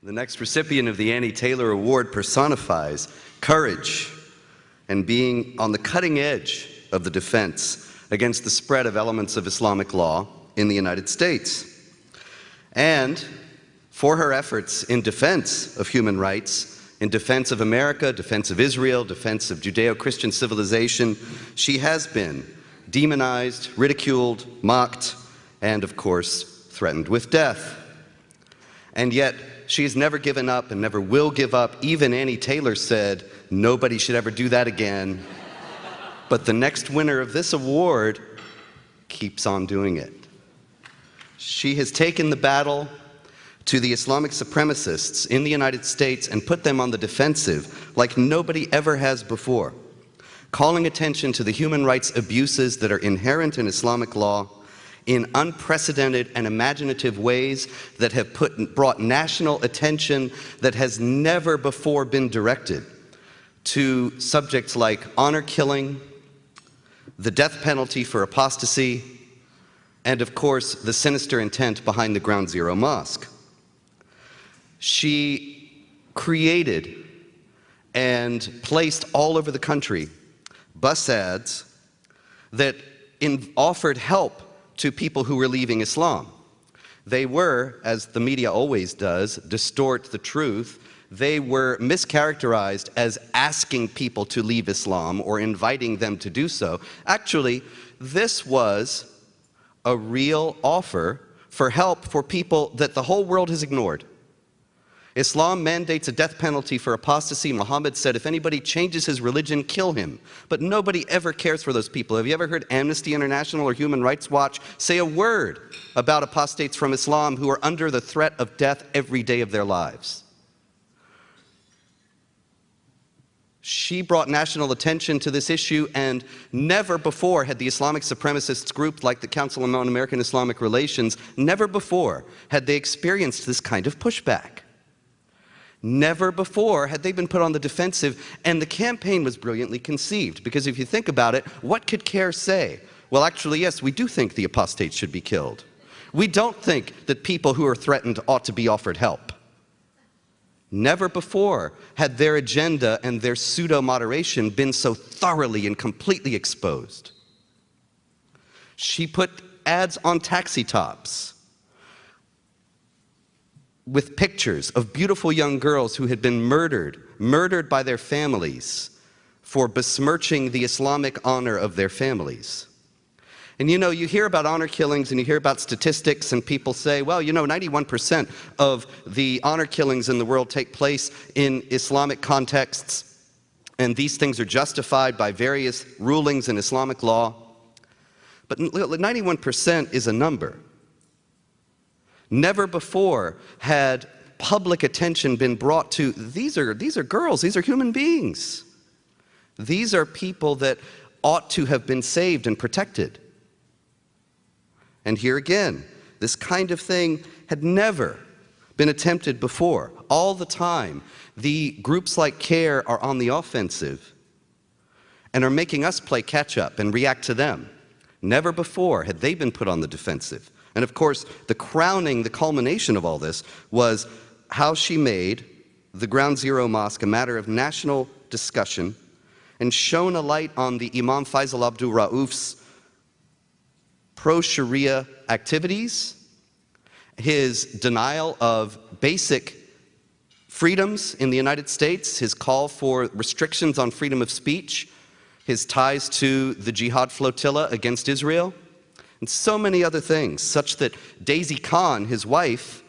The next recipient of the Annie Taylor Award personifies courage and being on the cutting edge of the defense against the spread of elements of Islamic law in the United States. And for her efforts in defense of human rights, in defense of America, defense of Israel, defense of Judeo-Christian civilization, she has been demonized, ridiculed, mocked, and of course, threatened with death. And yet, she has never given up and never will give up. Even Annie Taylor said, nobody should ever do that again. But the next winner of this award keeps on doing it. She has taken the battle to the Islamic supremacists in the United States and put them on the defensive like nobody ever has before, calling attention to the human rights abuses that are inherent in Islamic law in unprecedented and imaginative ways that have brought national attention that has never before been directed to subjects like honor killing, the death penalty for apostasy, and of course, the sinister intent behind the Ground Zero Mosque. She created and placed all over the country bus ads that offered help to people who were leaving Islam. They were, as the media always does, distort the truth. They were mischaracterized as asking people to leave Islam or inviting them to do so. Actually, this was a real offer for help for people that the whole world has ignored. Islam mandates a death penalty for apostasy. Muhammad said, if anybody changes his religion, kill him. But nobody ever cares for those people. Have you ever heard Amnesty International or Human Rights Watch say a word about apostates from Islam who are under the threat of death every day of their lives? She brought national attention to this issue, and never before had the Islamic supremacists group like the Council on American Islamic Relations, never before had they experienced this kind of pushback. Never before had they been put on the defensive, and the campaign was brilliantly conceived, because if you think about it, what could CARE say? Well, actually, yes, we do think the apostates should be killed. We don't think that people who are threatened ought to be offered help. Never before had their agenda and their pseudo-moderation been so thoroughly and completely exposed. She put ads on taxi tops with pictures of beautiful young girls who had been murdered by their families for besmirching the Islamic honor of their families. And you know, you hear about honor killings and you hear about statistics, and people say, well, you know, 91% of the honor killings in the world take place in Islamic contexts, and these things are justified by various rulings in Islamic law. But 91% is a number. Never before had public attention been brought to, these are girls, these are human beings. These are people that ought to have been saved and protected. And here again, this kind of thing had never been attempted before. All the time, the groups like CARE are on the offensive and are making us play catch up and react to them. Never before had they been put on the defensive. And of course, the culmination of all this was how she made the Ground Zero Mosque a matter of national discussion and shone a light on the Imam Faisal Abdul Rauf's pro-Sharia activities, his denial of basic freedoms in the United States, his call for restrictions on freedom of speech, his ties to the jihad flotilla against Israel, and so many other things, such that Daisy Khan, his wife,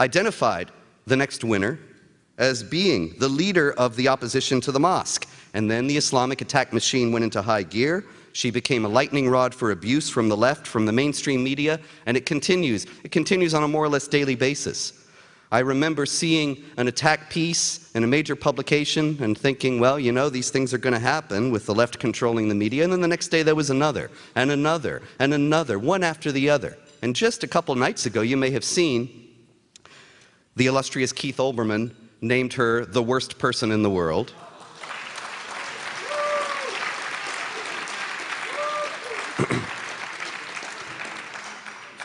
identified the next winner as being the leader of the opposition to the mosque. And then the Islamic attack machine went into high gear. She became a lightning rod for abuse from the left, from the mainstream media, and it continues. It continues on a more or less daily basis. I remember seeing an attack piece in a major publication and thinking, well, you know, these things are going to happen with the left controlling the media. And then the next day there was another, and another, and another, one after the other. And just a couple nights ago, you may have seen the illustrious Keith Olbermann named her the worst person in the world.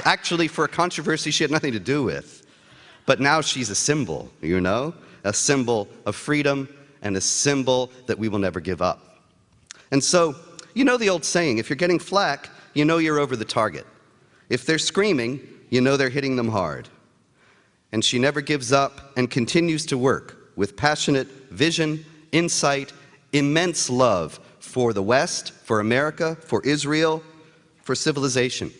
Actually, for a controversy she had nothing to do with. But now she's a symbol, you know? A symbol of freedom and a symbol that we will never give up. And so, you know the old saying, if you're getting flack, you know you're over the target. If they're screaming, you know they're hitting them hard. And she never gives up and continues to work with passionate vision, insight, immense love for the West, for America, for Israel, for civilization.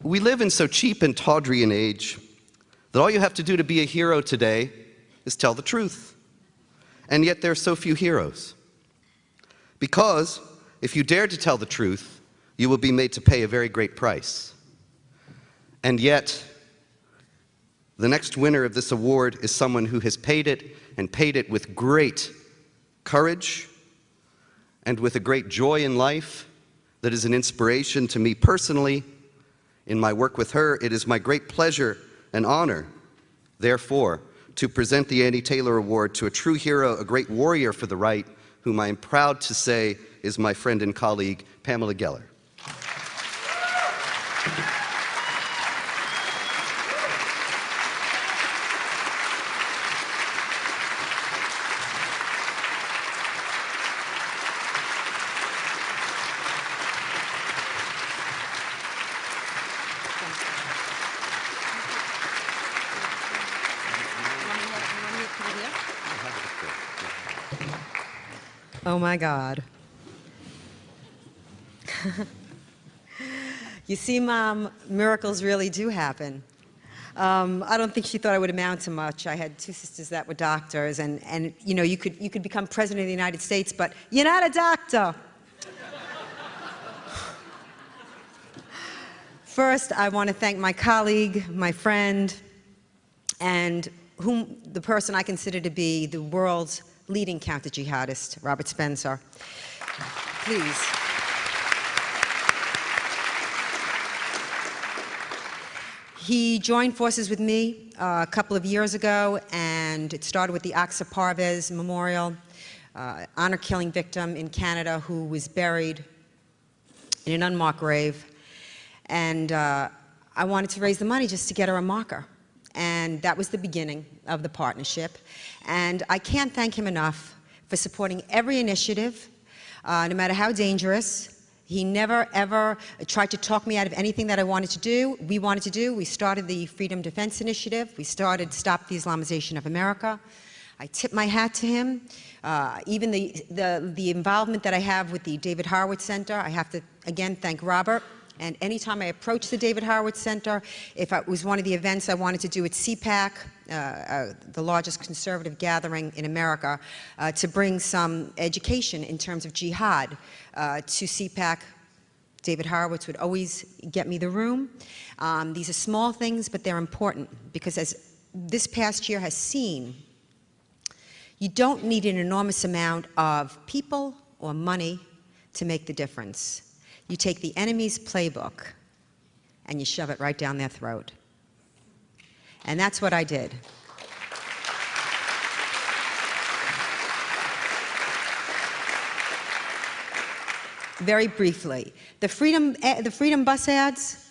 We live in so cheap and tawdry an age that all you have to do to be a hero today is tell the truth. And yet there are so few heroes. Because if you dare to tell the truth, you will be made to pay a very great price. And yet, the next winner of this award is someone who has paid it, and paid it with great courage and with a great joy in life that is an inspiration to me personally. In my work with her, it is my great pleasure and honor, therefore, to present the Annie Taylor Award to a true hero, a great warrior for the right, whom I am proud to say is my friend and colleague, Pamela Geller. Oh my God. You see, Mom, miracles really do happen. I don't think she thought I would amount to much. I had two sisters that were doctors, and you know, you could become president of the United States, but you're not a doctor. First, I want to thank my colleague, my friend, and the person I consider to be the world's leading counter-jihadist, Robert Spencer. Please. He joined forces with me a couple of years ago, and it started with the Aqsa Parvez Memorial, honor-killing victim in Canada who was buried in an unmarked grave. And I wanted to raise the money just to get her a marker. And that was the beginning of the partnership. And I can't thank him enough for supporting every initiative, no matter how dangerous. He never, ever tried to talk me out of anything that I wanted to do. We started the Freedom Defense Initiative. We started Stop the Islamization of America. I tip my hat to him. Even the involvement that I have with the David Horowitz Center, I have to, again, thank Robert. And anytime I approach the David Horowitz Center, if it was one of the events I wanted to do at CPAC, the largest conservative gathering in America, to bring some education in terms of jihad to CPAC, David Horowitz would always get me the room. These are small things, but they're important, because as this past year has seen, you don't need an enormous amount of people or money to make the difference. You take the enemy's playbook and you shove it right down their throat. And that's what I did. Very briefly, the Freedom bus ads,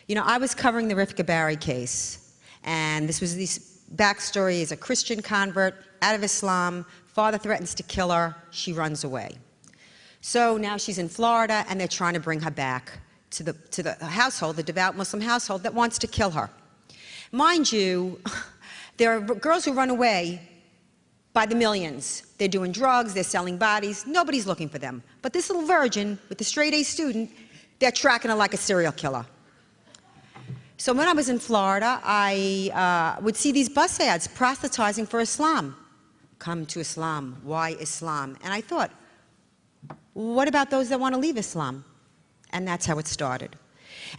you know, I was covering the Rifka Barry case, and this was this backstory is a Christian convert out of Islam, father threatens to kill her, she runs away. So now she's in Florida, and they're trying to bring her back to the household, the devout Muslim household that wants to kill her. Mind you, there are girls who run away by the millions. They're doing drugs, they're selling bodies, nobody's looking for them. But this little virgin with the straight-A student, they're tracking her like a serial killer. So when I was in Florida, I would see these bus ads proselytizing for Islam. Come to Islam, why Islam? And I thought, what about those that want to leave Islam? And that's how it started.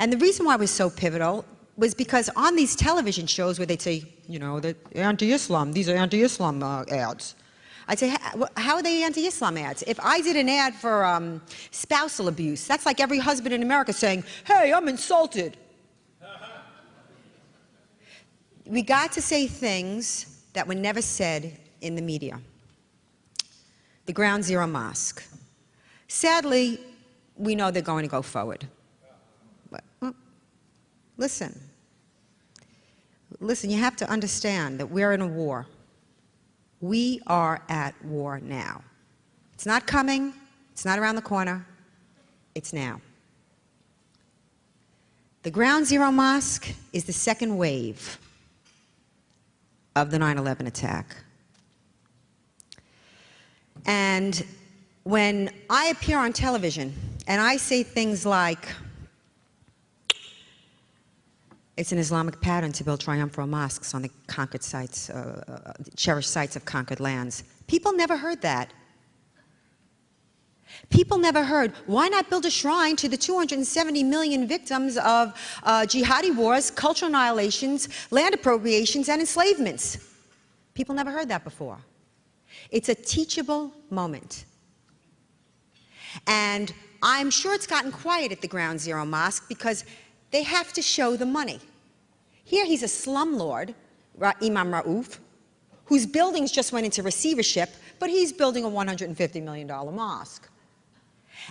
And the reason why it was so pivotal was because on these television shows where they'd say, you know, they're anti-Islam, these are anti-Islam ads. I'd say, how are they anti-Islam ads? If I did an ad for spousal abuse, that's like every husband in America saying, hey, I'm insulted. We got to say things that were never said in the media. The Ground Zero Mosque. Sadly, we know they're going to go forward. But, well, listen, Listen, you have to understand that we're in a war. We are at war now. It's not coming. It's not around the corner. It's now. The Ground Zero Mosque is the second wave of the 9/11 attack. And when I appear on television and I say things like, it's an Islamic pattern to build triumphal mosques on the conquered sites, cherished sites of conquered lands, people never heard that. People never heard, why not build a shrine to the 270 million victims of jihadi wars, cultural annihilations, land appropriations, and enslavements? People never heard that before. It's a teachable moment. And I'm sure it's gotten quiet at the Ground Zero Mosque because they have to show the money. Here he's a slumlord, Imam Raouf, whose buildings just went into receivership, but he's building a $150 million mosque.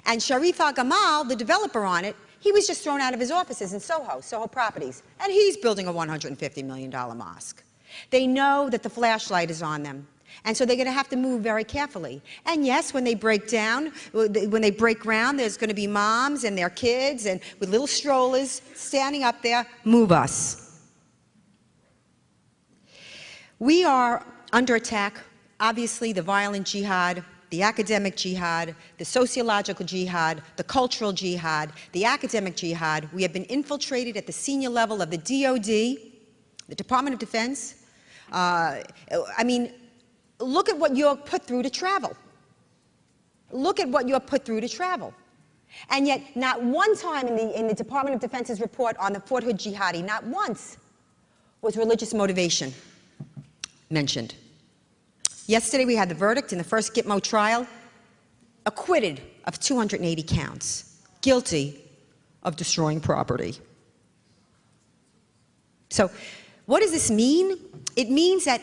And Sharif Al-Gamal, the developer on it, he was just thrown out of his offices in Soho Properties, and he's building a $150 million mosque. They know that the flashlight is on them, and so they're going to have to move very carefully. And yes, when they break ground, there's going to be moms and their kids and with little strollers standing up there, move us. We are under attack, obviously the violent jihad, the academic jihad, the sociological jihad, the cultural jihad, the academic jihad. We have been infiltrated at the senior level of the DOD, the Department of Defense. I mean, look at what you're put through to travel. Look at what you're put through to travel. And yet, not one time in the Department of Defense's report on the Fort Hood jihadi, not once was religious motivation mentioned. Yesterday, we had the verdict in the first Gitmo trial, acquitted of 280 counts, guilty of destroying property. So, what does this mean? It means that,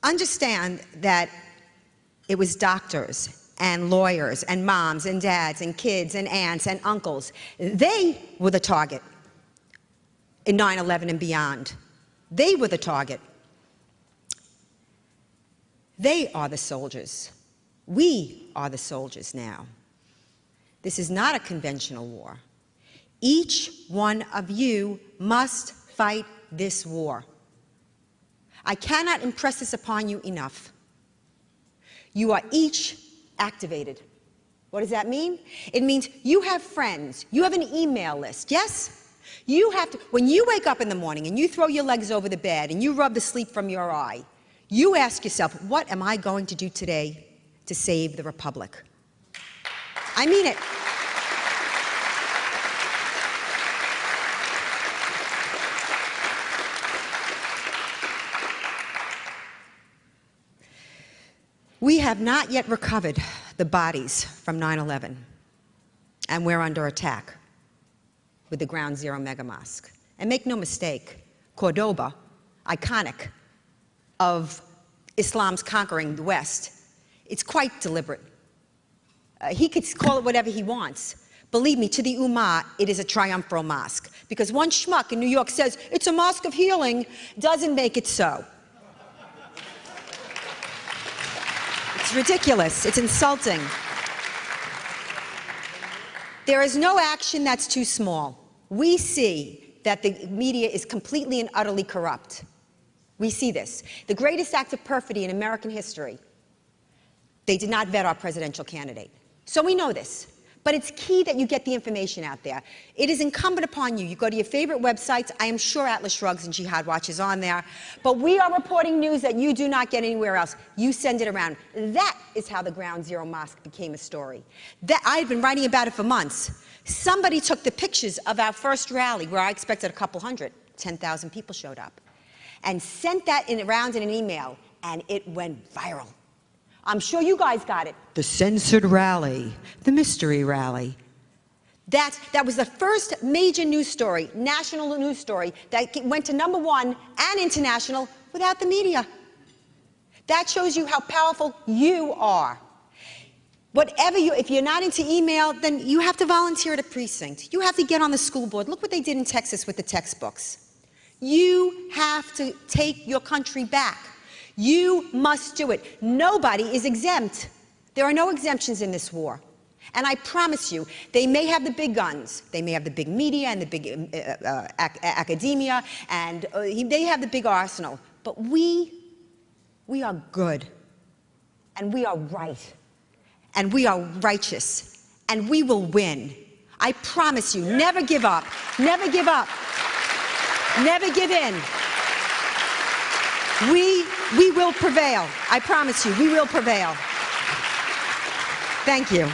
understand that it was doctors and lawyers and moms and dads and kids and aunts and uncles. They were the target in 9/11 and beyond. They were the target. They are the soldiers. We are the soldiers now. This is not a conventional war. Each one of you must fight this war. I cannot impress this upon you enough. You are each activated. What does that mean? It means you have friends. You have an email list, yes? You have to, when you wake up in the morning and you throw your legs over the bed and you rub the sleep from your eye, you ask yourself, what am I going to do today to save the Republic? I mean it. We have not yet recovered the bodies from 9/11, and we're under attack with the Ground Zero mega mosque. And make no mistake, Cordoba, iconic of Islam's conquering the West, it's quite deliberate. He could call it whatever he wants. Believe me, to the Ummah, it is a triumphal mosque. Because one schmuck in New York says, it's a mosque of healing, doesn't make it so. It's ridiculous. It's insulting. There is no action that's too small. We see that the media is completely and utterly corrupt. We see this. The greatest act of perfidy in American history, they did not vet our presidential candidate. So we know this. But it's key that you get the information out there. It is incumbent upon you. You go to your favorite websites. I am sure Atlas Shrugs and Jihad Watch is on there. But we are reporting news that you do not get anywhere else. You send it around. That is how the Ground Zero Mosque became a story. I've been writing about it for months. Somebody took the pictures of our first rally, where I expected a couple hundred. 10,000 people showed up. And sent that around in an email, and it went viral. I'm sure you guys got it. The censored rally, the mystery rally. That was the first major news story, national news story, that went to #1 and international without the media. That shows you how powerful you are. If you're not into email, then you have to volunteer at a precinct. You have to get on the school board. Look what they did in Texas with the textbooks. You have to take your country back. You must do it. Nobody is exempt. There are no exemptions in this war. And I promise you, they may have the big guns. They may have the big media and the big academia, and they have the big arsenal. But we are good, and we are right, and we are righteous, and we will win. I promise you, never give up. Never give up. Never give in. We will prevail. I promise you, we will prevail. Thank you.